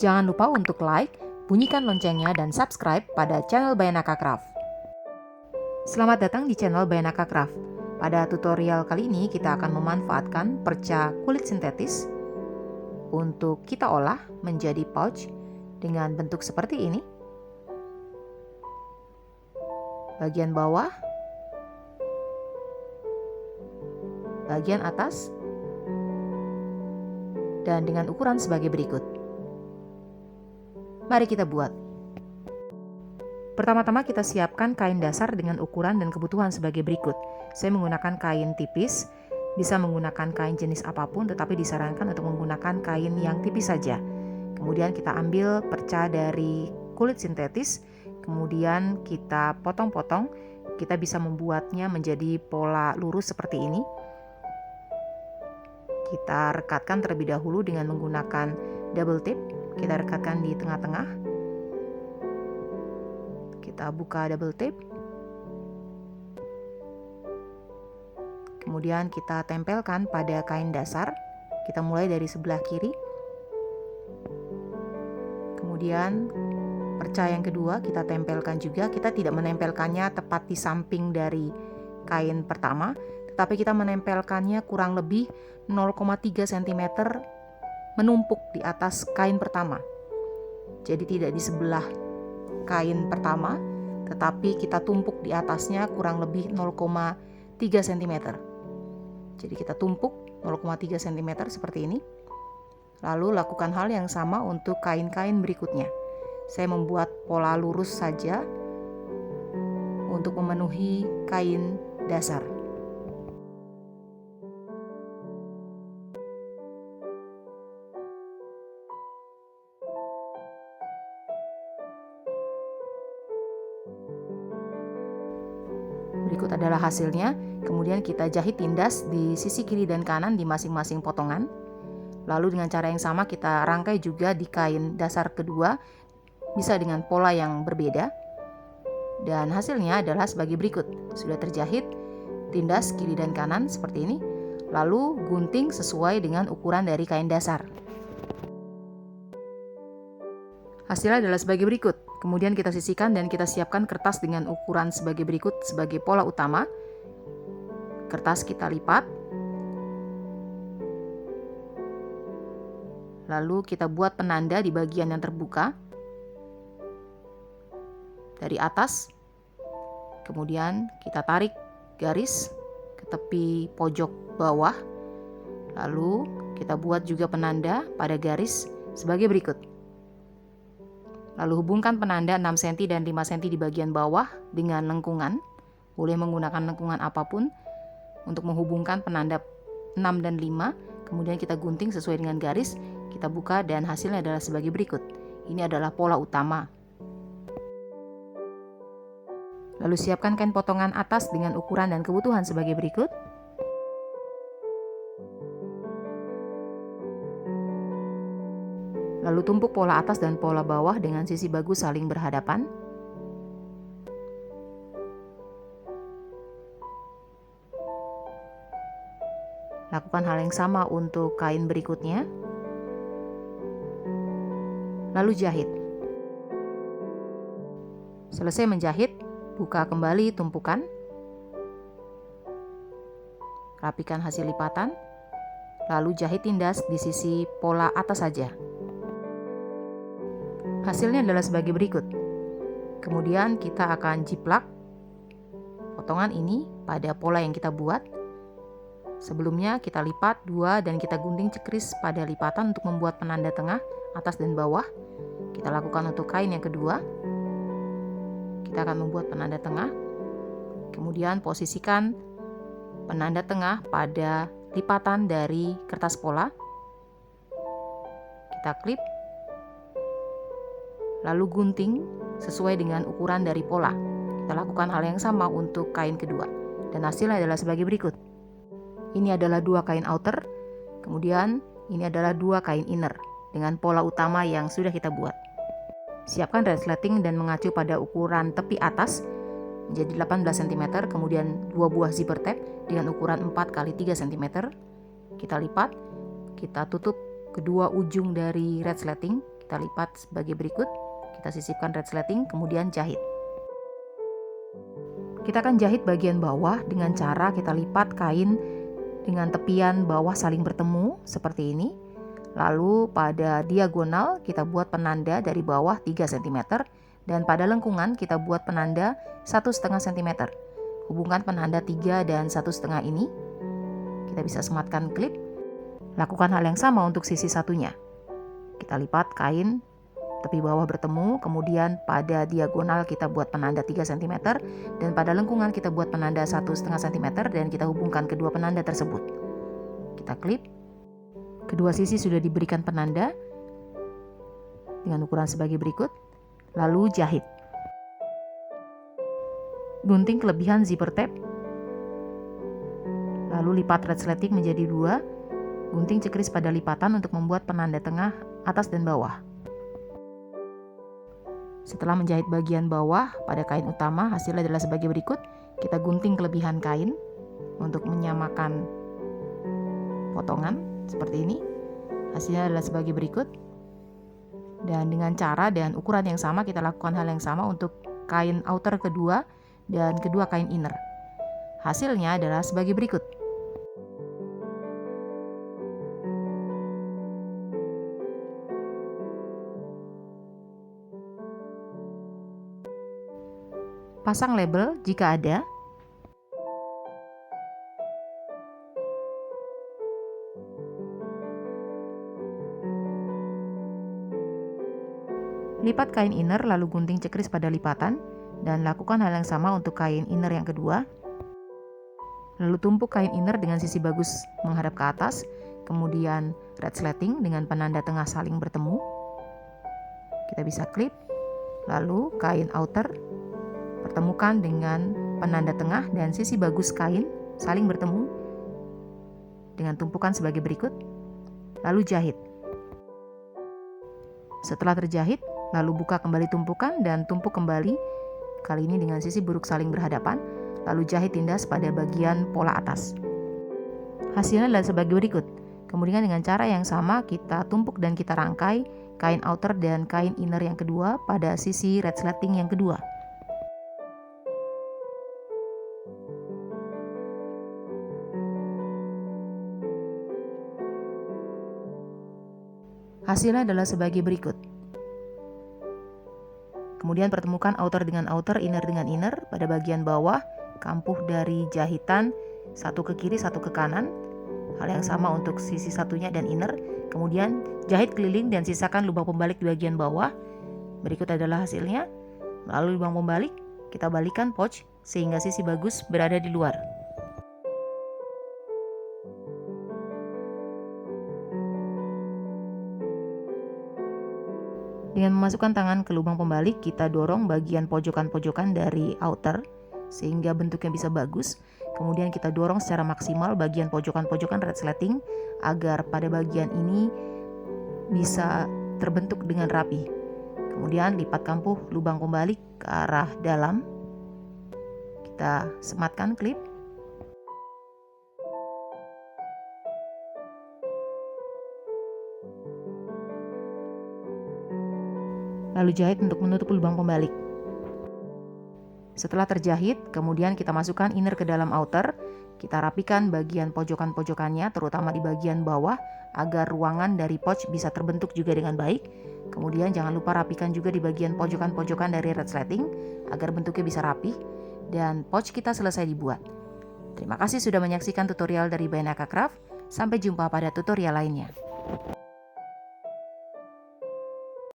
Jangan lupa untuk like, bunyikan loncengnya, dan subscribe pada channel Bayanaka Craft. Selamat datang di channel Bayanaka Craft. Pada tutorial kali ini kita akan memanfaatkan perca kulit sintetis untuk kita olah menjadi pouch dengan bentuk seperti ini. Bagian bawah, bagian atas, dan dengan ukuran sebagai berikut. Mari kita buat. Pertama-tama kita siapkan kain dasar dengan ukuran dan kebutuhan sebagai berikut. Saya menggunakan kain tipis, bisa menggunakan kain jenis apapun, tetapi disarankan untuk menggunakan kain yang tipis saja. Kemudian kita ambil perca dari kulit sintetis, kemudian kita potong-potong. Kita bisa membuatnya menjadi pola lurus seperti ini. Kita rekatkan terlebih dahulu dengan menggunakan double tape. Kita rekatkan di tengah-tengah. Kita buka double tape. Kemudian kita tempelkan pada kain dasar. Kita mulai dari sebelah kiri. Kemudian perca yang kedua kita tempelkan juga. Kita tidak menempelkannya tepat di samping dari kain pertama, tetapi kita menempelkannya kurang lebih 0,3 cm menumpuk di atas kain pertama. Jadi tidak di sebelah kain pertama, tetapi kita tumpuk di atasnya kurang lebih 0,3 cm. Jadi kita tumpuk 0,3 cm seperti ini. Lalu lakukan hal yang sama untuk kain-kain berikutnya. Saya membuat pola lurus saja untuk memenuhi kain dasar. Berikut adalah hasilnya. Kemudian kita jahit tindas di sisi kiri dan kanan di masing-masing potongan. Lalu dengan cara yang sama kita rangkai juga di kain dasar kedua, bisa dengan pola yang berbeda. Dan hasilnya adalah sebagai berikut. Sudah terjahit tindas kiri dan kanan seperti ini. Lalu gunting sesuai dengan ukuran dari kain dasar. Hasilnya adalah sebagai berikut. Kemudian kita sisihkan dan kita siapkan kertas dengan ukuran sebagai berikut sebagai pola utama. Kertas kita lipat. Lalu kita buat penanda di bagian yang terbuka. Dari atas. Kemudian kita tarik garis ke tepi pojok bawah. Lalu kita buat juga penanda pada garis sebagai berikut. Lalu hubungkan penanda 6 cm dan 5 cm di bagian bawah dengan lengkungan. Boleh menggunakan lengkungan apapun untuk menghubungkan penanda 6 dan 5. Kemudian kita gunting sesuai dengan garis. Kita buka dan hasilnya adalah sebagai berikut. Ini adalah pola utama. Lalu siapkan kain potongan atas dengan ukuran dan kebutuhan sebagai berikut. Lalu tumpuk pola atas dan pola bawah dengan sisi bagus saling berhadapan. Lakukan hal yang sama untuk kain berikutnya. Lalu jahit. Selesai menjahit, buka kembali tumpukan. Rapikan hasil lipatan. Lalu jahit tindas di sisi pola atas saja. Hasilnya adalah sebagai berikut. Kemudian kita akan jiplak potongan ini pada pola yang kita buat. Sebelumnya kita lipat 2 dan kita gunting cekris pada lipatan untuk membuat penanda tengah, atas dan bawah. Kita lakukan untuk kain yang kedua. Kita akan membuat penanda tengah. Kemudian posisikan penanda tengah pada lipatan dari kertas pola. Kita klip. Lalu gunting sesuai dengan ukuran dari pola. Kita lakukan hal yang sama untuk kain kedua. Dan hasilnya adalah sebagai berikut. Ini adalah 2 kain outer. Kemudian ini adalah 2 kain inner dengan pola utama yang sudah kita buat. Siapkan resleting dan mengacu pada ukuran tepi atas menjadi 18 cm. Kemudian 2 buah zipper tape dengan ukuran 4 x 3 cm. Kita lipat. Kita tutup kedua ujung dari resleting. Kita lipat sebagai berikut. Kita sisipkan resleting, kemudian jahit. Kita akan jahit bagian bawah dengan cara kita lipat kain dengan tepian bawah saling bertemu seperti ini. Lalu pada diagonal kita buat penanda dari bawah 3 cm dan pada lengkungan kita buat penanda 1,5 cm. Hubungkan penanda 3 dan 1,5 ini. Kita bisa sematkan klip. Lakukan hal yang sama untuk sisi satunya. Kita lipat kain tepi bawah bertemu, kemudian pada diagonal kita buat penanda 3 cm dan pada lengkungan kita buat penanda 1,5 cm dan kita hubungkan kedua penanda tersebut. Kita klip. Kedua sisi sudah diberikan penanda dengan ukuran sebagai berikut. Lalu jahit. Gunting kelebihan zipper tape. Lalu lipat resleting menjadi 2. Gunting cekris pada lipatan untuk membuat penanda tengah, atas dan bawah. Setelah menjahit bagian bawah pada kain utama, hasilnya adalah sebagai berikut. Kita gunting kelebihan kain untuk menyamakan potongan seperti ini. Hasilnya adalah sebagai berikut. Dan dengan cara dan ukuran yang sama, kita lakukan hal yang sama untuk kain outer kedua dan kedua kain inner. Hasilnya adalah sebagai berikut. Pasang label jika ada. Lipat kain inner lalu gunting cekris pada lipatan dan lakukan hal yang sama untuk kain inner yang kedua. Lalu tumpuk kain inner dengan sisi bagus menghadap ke atas, kemudian resleting dengan penanda tengah saling bertemu. Kita bisa klip. Lalu kain outer pertemukan dengan penanda tengah dan sisi bagus kain saling bertemu dengan tumpukan sebagai berikut. Lalu jahit. Setelah terjahit, lalu buka kembali tumpukan dan tumpuk kembali, kali ini dengan sisi buruk saling berhadapan, lalu jahit tindas pada bagian pola atas. Hasilnya adalah sebagai berikut. Kemudian dengan cara yang sama kita tumpuk dan kita rangkai kain outer dan kain inner yang kedua pada sisi resleting yang kedua. Hasilnya adalah sebagai berikut. Kemudian pertemukan outer dengan outer, inner dengan inner pada bagian bawah, kampuh dari jahitan satu ke kiri, satu ke kanan. Hal yang sama untuk sisi satunya dan inner. Kemudian jahit keliling dan sisakan lubang pembalik di bagian bawah. Berikut adalah hasilnya. Lalu lubang pembalik kita balikan pouch sehingga sisi bagus berada di luar. Dengan memasukkan tangan ke lubang pembalik, kita dorong bagian pojokan-pojokan dari outer sehingga bentuknya bisa bagus. Kemudian kita dorong secara maksimal bagian pojokan-pojokan resleting agar pada bagian ini bisa terbentuk dengan rapi. Kemudian lipat kampuh lubang pembalik ke arah dalam. Kita sematkan klip. Lalu jahit untuk menutup lubang pembalik. Setelah terjahit, kemudian kita masukkan inner ke dalam outer. Kita rapikan bagian pojokan-pojokannya, terutama di bagian bawah, agar ruangan dari pouch bisa terbentuk juga dengan baik. Kemudian jangan lupa rapikan juga di bagian pojokan-pojokan dari resleting, agar bentuknya bisa rapi. Dan pouch kita selesai dibuat. Terima kasih sudah menyaksikan tutorial dari Baenaka Craft. Sampai jumpa pada tutorial lainnya.